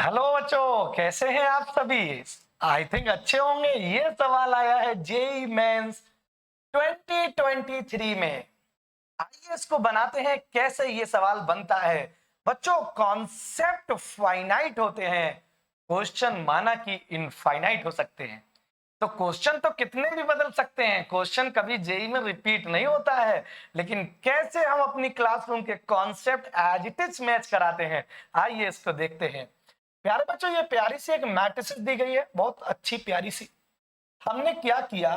Hello बच्चों, कैसे हैं आप सभी? आई थिंक अच्छे होंगे। ये सवाल आया है जेई मेंस 2023 में। आइए इसको बनाते हैं। कैसे ये सवाल बनता है बच्चों? कॉन्सेप्ट फाइनाइट होते हैं, क्वेश्चन माना कि इनफाइनाइट हो सकते हैं। तो क्वेश्चन तो कितने भी बदल सकते हैं, क्वेश्चन कभी जेई में रिपीट नहीं होता है। लेकिन कैसे हम अपनी क्लासरूम के concept as it is match कराते हैं, आइए इसको देखते हैं। प्यारे बच्चों, ये प्यारी सी एक मैट्रिसेस दी गई है, बहुत अच्छी प्यारी सी। हमने क्या किया,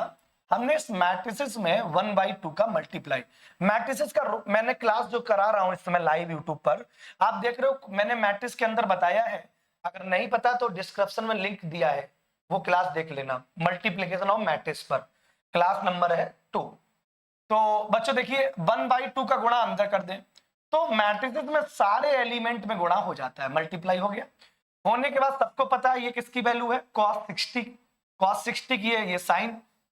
हमने इस मैट्रिसेस में 1/2 का मल्टीप्लाई, मैट्रिसेस का मैंने क्लास जो करा रहा हूं इस समय लाइव यूट्यूब पर आप देख रहे हो, मैंने मैट्रिक्स के अंदर बताया है। अगर नहीं पता तो डिस्क्रिप्शन में लिंक दिया है, वो क्लास देख लेना। मल्टीप्लीकेशन ऑफ मैट्रिक्स पर क्लास नंबर है 2। तो बच्चों देखिए, 1/2 का गुणा अंदर कर दें तो मैट्रिसेस में सारे एलिमेंट में गुणा हो जाता है, मल्टीप्लाई हो गया। होने के बाद सबको पता है ये किसकी वैल्यू है, cos 60 की है। ये साइन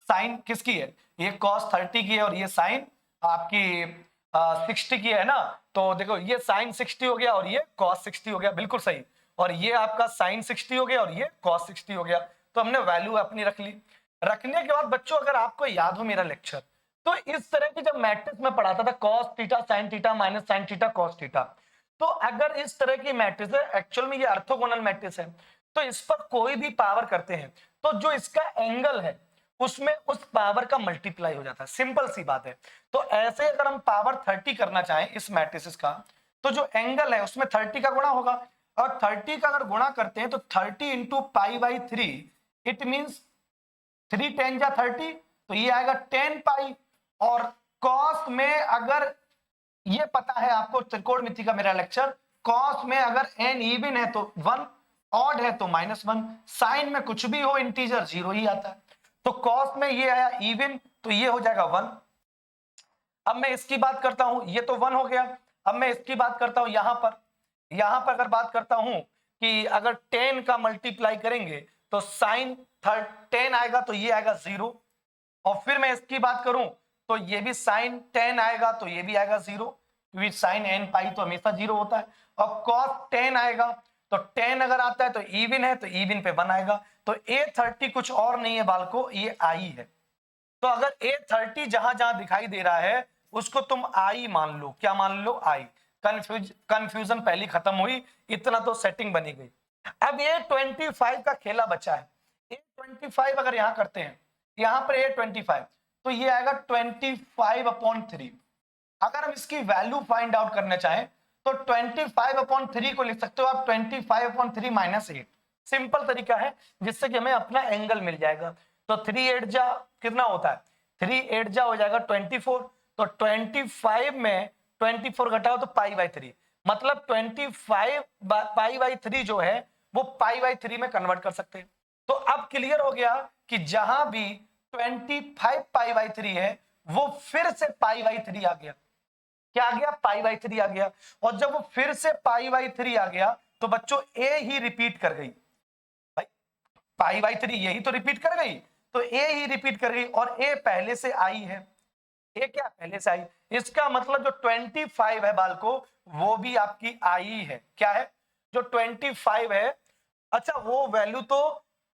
साइन किसकी है, ये cos 30 की है, और ये साइन आपकी 60 की है ना। तो देखो, ये साइन 60 हो गया और ये cos 60 हो गया, बिल्कुल सही। और ये आपका साइन 60 हो गया और ये cos 60 हो गया। तो हमने वैल्यू अपनी रख ली। रखने के बाद बच्चों, अगर आपको याद हो मेरा लेक्चर, तो इस तरह की जब मैट्रिक्स में पढ़ाता था cos theta sin theta minus sin theta cos theta, तो अगर इस तरह की मैट्रिक्स है, एक्चुअल में ये ऑर्थोगोनल मैट्रिक्स है, तो इस पर कोई भी पावर करते हैं तो जो इसका एंगल है उसमें उस पावर का मल्टीप्लाई हो जाता है, सिंपल सी बात है। तो ऐसे अगर हम पावर 30 करना चाहें इस मैट्रिक्स का, तो जो एंगल है उसमें 30 का गुणा होगा। और 30 का अगर गुणा करते हैं तो 30 इंटू पाई/3, इट मींस 3 10 जा 30, तो ये आएगा 10 पाई। और कॉस में अगर ये पता है आपको, त्रिकोणमिति का मेरा लेक्चर, कॉस में अगर एन इवन है तो 1, ऑड है तो -1, साइन में कुछ भी हो इंटीजर 0 ही आता है। तो कॉस में ये आया इवन, तो ये हो जाएगा 1। अब मैं इसकी बात करता हूं, ये तो 1 हो गया। अब मैं इसकी बात करता हूं यहां पर अगर बात करता हूं कि अगर 10 का मल्टीप्लाई करेंगे तो साइन 10 आएगा, तो ये आएगा 0। और फिर मैं इसकी बात करूं तो ये भी साइन 10 आएगा, तो ये भी आएगा 0, क्योंकि साइन n पाई तो हमेशा 0 होता है। और cos 10 आएगा, तो 10 अगर आता है तो इवन है, तो इवन पे 1 आएगा। तो A30 कुछ और नहीं है बालको, ये आई है। तो अगर A30 जहां जहां दिखाई दे रहा है उसको तुम आई मान लो। क्या मान लो? आई। कंफ्यूजन पहली खत्म हुई, इतना तो सेटिंग बनी गई। अब A25 का खेला बचा है। A25 अगर यहां करते हैं, यहां पर A25, तो ये आएगा 25/3। अगर हम इसकी वैल्यू फाइंड आउट करना चाहें तो 25/3 को लिख सकते हो आप 25/3 -8। सिंपल तरीका है जिससे कि हमें अपना एंगल मिल जाएगा। तो 3 8 जा कितना होता है, 3 8 जा हो जाएगा 24। तो 25 में 24 घटाओ तो पाई/3, मतलब 25 पाई/3 जो है वो पाई/3 में कन्वर्ट कर सकते हैं। तो अब क्लियर हो गया कि जहां भी 25 पाई/3 है वो फिर से पाई/3 आ गया। क्या आ गया? पाई/3 आ गया। और जब वो फिर से पाई/3 आ गया तो बच्चों ए ही रिपीट कर गई। भाई पाई/3 यही तो रिपीट कर गई, तो ए ही रिपीट कर गई। और ए पहले से आई है, ए क्या पहले से आई, इसका मतलब जो 25 है बालको, वो भी आपकी आई है। क्या है? जो 25 है, अच्छा वो वैल्यू तो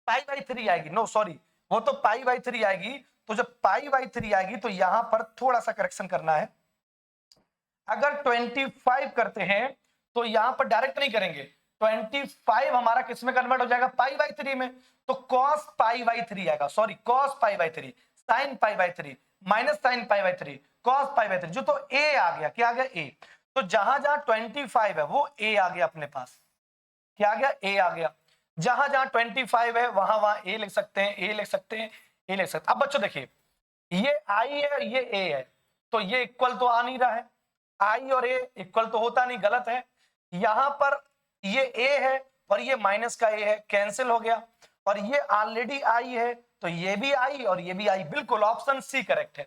पाई/3 आएगी, नो सॉरी, वो तो पाई/3 आएगी। तो जब पाई/3 आएगी तो यहां पर थोड़ा सा करेक्शन करना है। अगर 25 करते हैं तो यहां पर डायरेक्ट नहीं करेंगे, 25 हमारा किस में कन्वर्ट हो जाएगा? पाई/3 में। तो cos पाई/3 आएगा, sorry cos pi, sin pi minus sin pi, cos pi, जो तो a आ गया। क्या आ गया? a। तो जहां जहां 25 है वो a आ गया अपने पास। क्या आ गया? a आ गया। जहां जहां 25 है वहां वहां a लिख सकते हैं, a लिख सकते हैं, a लिख सकते हैं। अब बच्चों देखिए, ये i है, ये a है, तो ये इक्वल तो आ नहीं रहा है। आई और ए इक्वल तो होता नहीं, गलत है। यहां पर ये ए है और ये माइनस का ए है, कैंसिल हो गया। और ये ऑलरेडी आई है, तो ये भी आई और ये भी आई, बिल्कुल ऑप्शन सी करेक्ट है।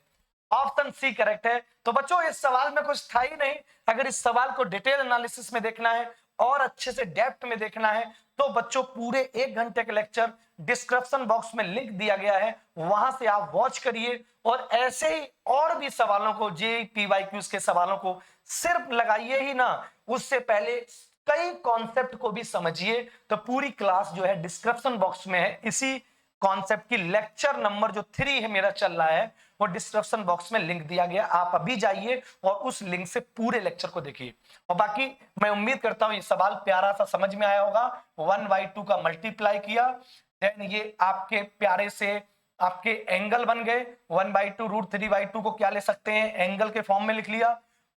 ऑप्शन सी करेक्ट है। तो बच्चों इस सवाल में कुछ था ही नहीं। अगर इस सवाल को डिटेल एनालिसिस में देखना है और अच्छे से डेप्थ में देखना है तो बच्चों पूरे 1 घंटे का लेक्चर डिस्क्रिप्शन बॉक्स में लिंक दिया गया है, वहां से आप वॉच करिए। और ऐसे ही और भी सवालों को, JPYQs के सवालों को सिर्फ लगाइए ही ना, उससे पहले कई कॉन्सेप्ट को भी समझिए। तो पूरी क्लास जो है डिस्क्रिप्शन बॉक्स में है, इसी कॉन्सेप्ट की लेक्चर नंबर जो 3 है मेरा चल रहा है, वो डिस्क्रिप्शन बॉक्स में लिंक दिया गया, आप अभी जाइए और उस लिंक से पूरे लेक्चर को देखिए। और बाकी मैं उम्मीद करता हूं ये सवाल प्यारा सा समझ में आया होगा। 1/2 का मल्टीप्लाई किया, देन ये आपके प्यारे से आपके एंगल बन गए। 1/2 √3/2 को क्या ले सकते हैं, एंगल के फॉर्म में लिख लिया।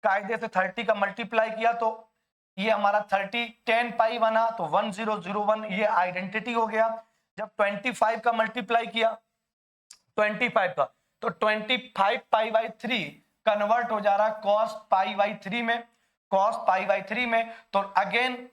कायदे से 30 का मल्टीप्लाई किया तो ये हमारा 30 10 पाई बना, तो 1001 ये आइडेंटिटी हो गया। जब 25 का मल्टीप्लाई किया 25 का, तो 25 पाई बाई 3 कन्वर्ट हो जा रहा है cos पाई बाई 3 में, cos पाई बाई 3 में। तो अगेन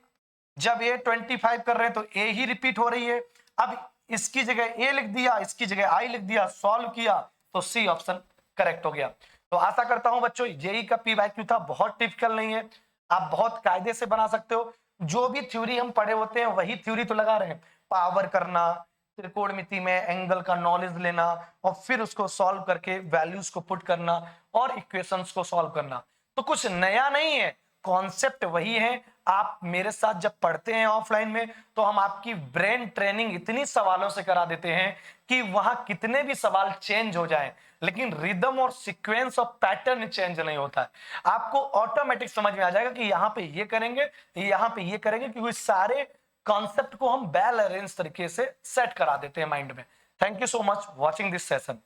जब ये 25 कर रहे हैं तो ए ही रिपीट हो रही है। अब इसकी जगह ए लिख दिया, इसकी जगह आई लिख दिया, सॉल्व किया तो सी ऑप्शन करेक्ट हो गया। तो आशा करता हूं बच्चों जेई का पीवाईक्यू था बहुत टिपिकल नहीं है, आप बहुत कायदे से बना सकते हो। जो भी थ्योरी हम पढ़े होते हैं वही थ्योरी तो लगा रहे हैं, पावर करना, त्रिकोणमिति में एंगल का नॉलेज लेना और फिर उसको सॉल्व करके वैल्यूज को पुट करना और इक्वेशंस को सॉल्व करना। तो कुछ नया नहीं है, कॉन्सेप्ट वही है। आप मेरे साथ जब पढ़ते हैं ऑफलाइन में तो हम आपकी ब्रेन ट्रेनिंग इतनी सवालों से करा देते हैं कि वहां कितने भी सवाल चेंज हो जाएं, लेकिन रिदम और सीक्वेंस और पैटर्न चेंज नहीं होता है। आपको ऑटोमेटिक समझ में आ जाएगा कि यहाँ पे ये करेंगे, यहाँ पे ये करेंगे, क्योंकि सारे कॉन्सेप्ट को हम वेल अरेंज तरीके से सेट करा देते हैं माइंड में। Thank you so much watching this session.